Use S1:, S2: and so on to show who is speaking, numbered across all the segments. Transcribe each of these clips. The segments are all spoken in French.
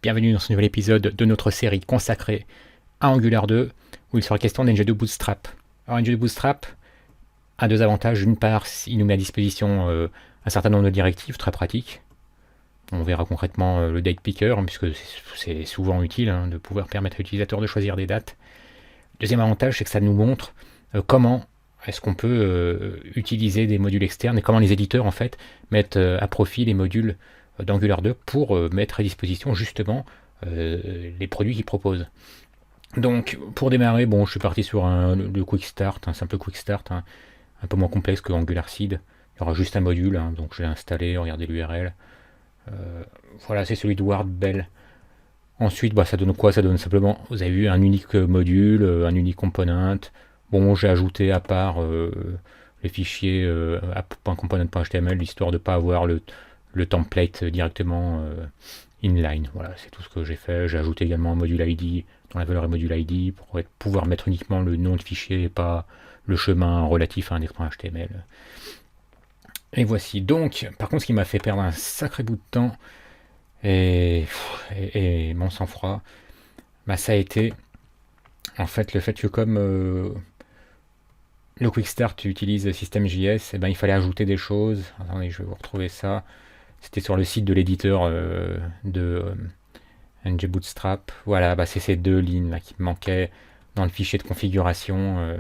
S1: Bienvenue dans ce nouvel épisode de notre série consacrée à Angular 2, où il sera question d'NG2 Bootstrap. Alors NG2 Bootstrap a deux avantages. D'une part, il nous met à disposition un certain nombre de directives très pratiques. On verra concrètement le date picker, puisque c'est souvent utile de pouvoir permettre à l'utilisateur de choisir des dates. Deuxième avantage, c'est que ça nous montre comment est-ce qu'on peut utiliser des modules externes et comment les éditeurs en fait mettent à profit les modules d'Angular 2 pour mettre à disposition justement les produits qu'ils proposent. Donc pour démarrer, bon, je suis parti sur le Quick Start, un simple Quick Start, un peu moins complexe que Angular Seed. Il y aura juste un module, donc je l'ai installé, regardez l'URL. Voilà, c'est celui de Ward Bell. Ensuite, ça donne quoi? Ça donne simplement, vous avez vu, un unique module, un unique component. Bon, j'ai ajouté à part les fichiers .component.html, histoire de ne pas avoir le template directement inline. Voilà, c'est tout ce que j'ai fait. J'ai ajouté également un module ID dont la valeur est module ID pour pouvoir mettre uniquement le nom de fichier et pas le chemin relatif à index.html. Et voici. Donc, par contre, ce qui m'a fait perdre un sacré bout de temps et mon sang-froid, ça a été en fait le fait que comme le Quick Start utilise System.js, il fallait ajouter des choses. Attendez, je vais vous retrouver ça. C'était sur le site de l'éditeur de NG Bootstrap. Voilà, c'est ces deux lignes là qui me manquaient dans le fichier de configuration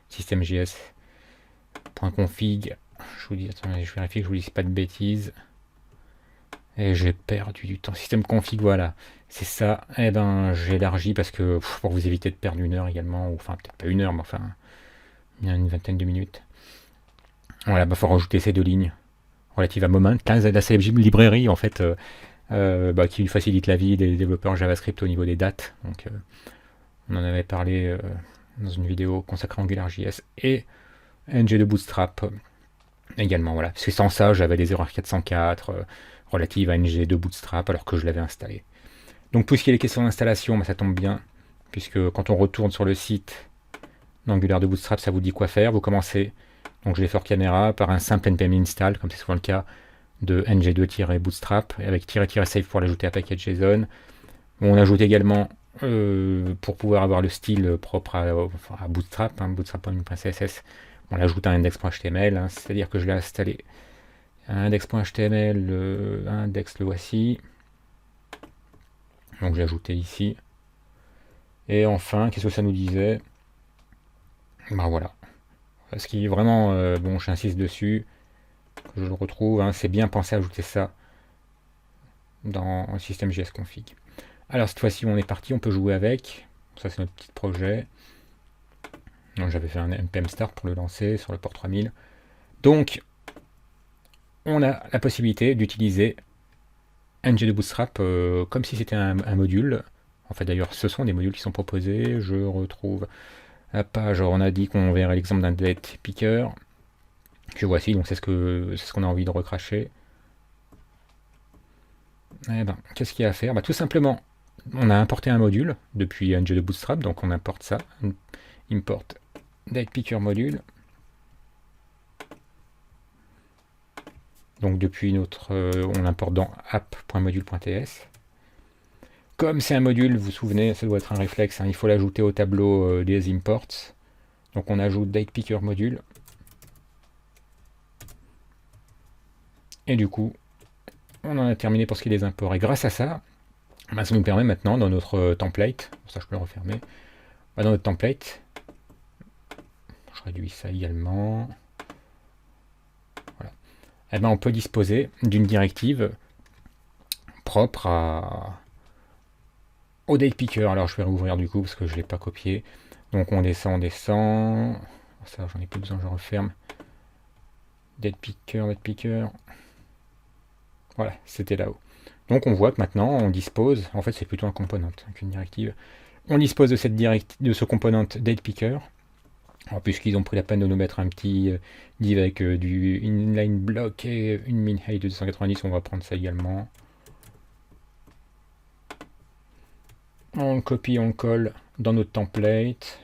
S1: systemjs.config. Je vous dis, attendez, je vérifie que je vous dise pas de bêtises. Et j'ai perdu du temps. Système config, voilà. C'est ça. J'ai élargi parce que pour vous éviter de perdre une heure également, ou enfin peut-être pas une heure, mais enfin une vingtaine de minutes. Voilà, faut rajouter ces deux lignes relatives à Moment, la célèbre librairie en fait qui facilite la vie des développeurs JavaScript au niveau des dates. Donc on en avait parlé dans une vidéo consacrée à AngularJS et NG de Bootstrap également. Voilà, parce que sans ça j'avais des erreurs 404 relatives à NG de Bootstrap alors que je l'avais installé. Donc puisqu'il est question d'installation, ça tombe bien, puisque quand on retourne sur le site d'Angular de Bootstrap, ça vous dit quoi faire. Vous commencez, donc je l'ai fait hors caméra, par un simple npm install, comme c'est souvent le cas de ng2-bootstrap, avec --save pour l'ajouter à package.json. On ajoute également, pour pouvoir avoir le style propre à Bootstrap, bootstrap.css, on l'ajoute à index.html, c'est-à-dire que je l'ai installé à index.html, index le voici. Donc j'ai ajouté ici. Et enfin, qu'est-ce que ça nous disait? Voilà. Ce qui est vraiment, j'insiste dessus, que je le retrouve, c'est bien pensé à ajouter ça dans un système JS config. Alors cette fois-ci on est parti, on peut jouer avec. Ça c'est notre petit projet. Donc j'avais fait un npm start pour le lancer sur le port 3000. Donc on a la possibilité d'utiliser ng de Bootstrap comme si c'était un module. En fait d'ailleurs ce sont des modules qui sont proposés. Je retrouve la page, on a dit qu'on verrait l'exemple d'un date picker. Que voici, donc c'est ce qu'on a envie de recracher. Qu'est-ce qu'il y a à faire? Tout simplement, on a importé un module depuis ng de Bootstrap, donc on importe ça. Import date picker module. Donc depuis on l'importe dans app.module.ts. Comme c'est un module, vous vous souvenez, ça doit être un réflexe, il faut l'ajouter au tableau des imports. Donc on ajoute date picker module. Et du coup, on en a terminé pour ce qui est des imports. Et grâce à ça, ça nous permet maintenant dans notre template, ça je peux le refermer, dans notre template, je réduis ça également, voilà. On peut disposer d'une directive propre au date picker. Alors je vais rouvrir du coup parce que je ne l'ai pas copié. Donc on descend. Ça j'en ai plus besoin, je referme. Date picker. Voilà, c'était là-haut. Donc on voit que maintenant on dispose, en fait c'est plutôt un component qu'une directive. On dispose de ce component date picker. Alors, puisqu'ils ont pris la peine de nous mettre un petit div avec du inline block et une min height de 290, on va prendre ça également. On le copie, on le colle dans notre template.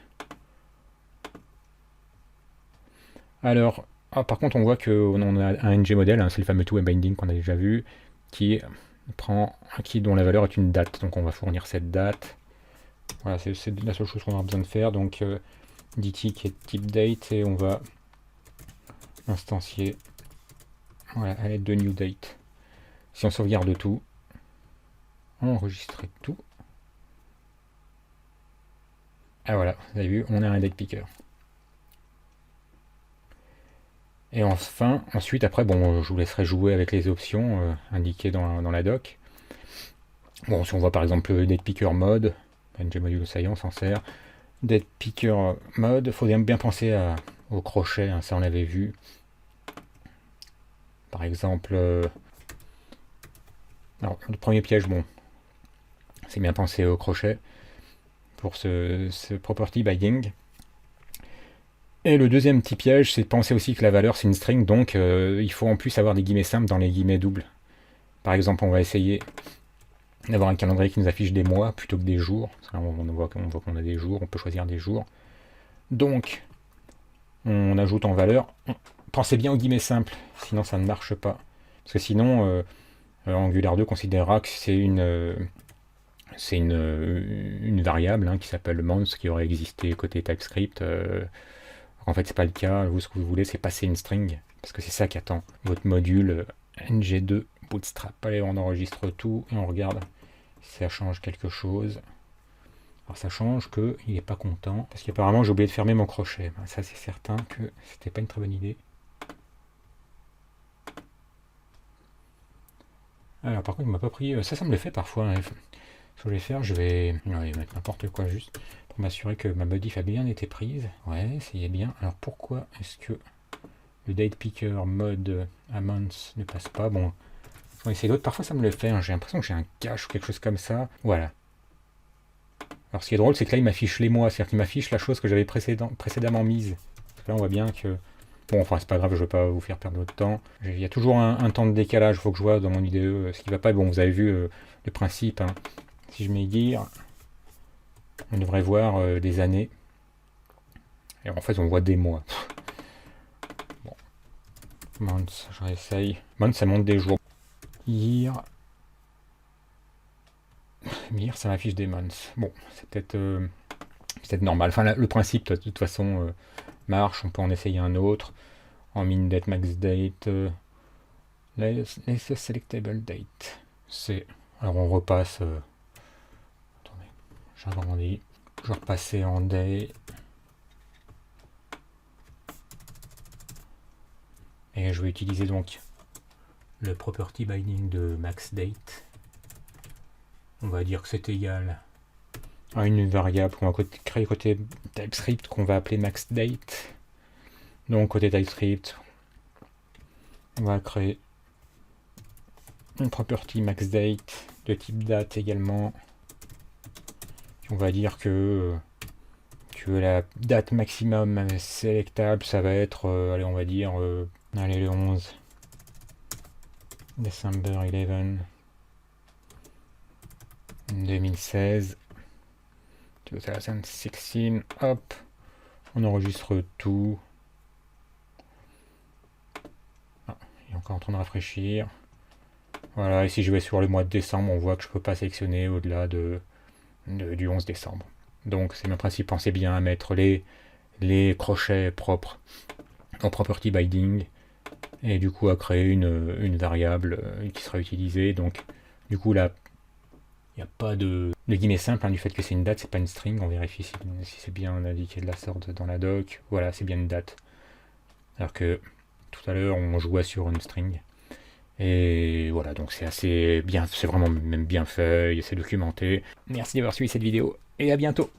S1: Alors, par contre, on voit qu'on a un ng model, c'est le fameux to binding qu'on a déjà vu, qui prend un key dont la valeur est une date, donc on va fournir cette date. Voilà, c'est la seule chose qu'on aura besoin de faire. Donc dt qui est type date, et on va instancier, voilà, à l'aide de new date. Si on sauvegarde tout, enregistrer tout. Ah voilà, vous avez vu, on a un date picker. Et enfin, ensuite, après, bon, je vous laisserai jouer avec les options indiquées dans la doc. Bon, si on voit par exemple le date picker mode, ng-module, ça y est, on s'en sert. Date picker mode, il faut bien penser au crochet, hein, ça on l'avait vu. Par exemple, alors, le premier piège, bon, c'est bien penser au crochet pour ce property binding. Et le deuxième petit piège, c'est de penser aussi que la valeur c'est une string, donc il faut en plus avoir des guillemets simples dans les guillemets doubles. Par exemple, on va essayer d'avoir un calendrier qui nous affiche des mois plutôt que des jours. Parce que là, on voit qu'on a des jours, on peut choisir des jours. Donc, on ajoute en valeur. Pensez bien aux guillemets simples, sinon ça ne marche pas. Parce que sinon, Angular 2 considérera que c'est une variable hein, qui s'appelle month, qui aurait existé côté TypeScript. En fait, c'est pas le cas. Vous, ce que vous voulez, c'est passer une string, parce que c'est ça qu'attend votre module ng2 bootstrap. Allez, on enregistre tout et on regarde si ça change quelque chose. Alors ça change qu'il n'est pas content, parce qu'apparemment j'ai oublié de fermer mon crochet. Ben, ça c'est certain que c'était pas une très bonne idée. Alors par contre il m'a pas pris... Ça me le fait parfois. Hein. Ce que je vais faire, je vais mettre n'importe quoi juste pour m'assurer que ma modif a bien été prise. Ouais, essayez bien. Alors pourquoi est-ce que le date picker mode à month ne passe pas? Bon, je vais essayer d'autres. Parfois ça me le fait. Hein. J'ai l'impression que j'ai un cache ou quelque chose comme ça. Voilà. Alors ce qui est drôle, c'est que là il m'affiche les mois. C'est-à-dire qu'il m'affiche la chose que j'avais précédemment mise. Parce que là on voit bien que... Bon, enfin c'est pas grave, je ne vais pas vous faire perdre votre temps. Il y a toujours un temps de décalage. Il faut que je vois dans mon IDE ce qui va pas. Bon, vous avez vu le principe. Hein. Si je mets gear, on devrait voir des années. Et en fait, on voit des mois. Bon. Month, je réessaye. Month, ça monte des jours. Year, ça m'affiche des months. Bon, c'est peut-être normal. Enfin, le principe, de toute façon, marche. On peut en essayer un autre. En min date, max date. Let's selectable date. C'est... Alors, on repasse... Attendez, j'agrandis. Je repassais en day. Et je vais utiliser donc le property binding de max date. On va dire que c'est égal à une variable qu'on va créer côté TypeScript qu'on va appeler max date. Donc côté TypeScript, on va créer une property max date de type date également. On va dire que la date maximum sélectable, ça va être, allez, on va dire, allez, le 11 December 11 2016. 2016, hop, on enregistre tout. Ah, il est encore en train de rafraîchir. Voilà, et si je vais sur le mois de décembre, on voit que je ne peux pas sélectionner au-delà du 11 décembre. Donc c'est mon principe, pensez bien à mettre les crochets propres en property binding, et du coup à créer une variable qui sera utilisée. Donc du coup là, il n'y a pas de guillemets simple, hein, du fait que c'est une date, c'est pas une string. On vérifie si c'est bien indiqué de la sorte dans la doc. Voilà, c'est bien une date. Alors que tout à l'heure, on jouait sur une string. Et voilà, donc c'est assez bien, c'est vraiment même bien fait, c'est documenté. Merci d'avoir suivi cette vidéo, et à bientôt.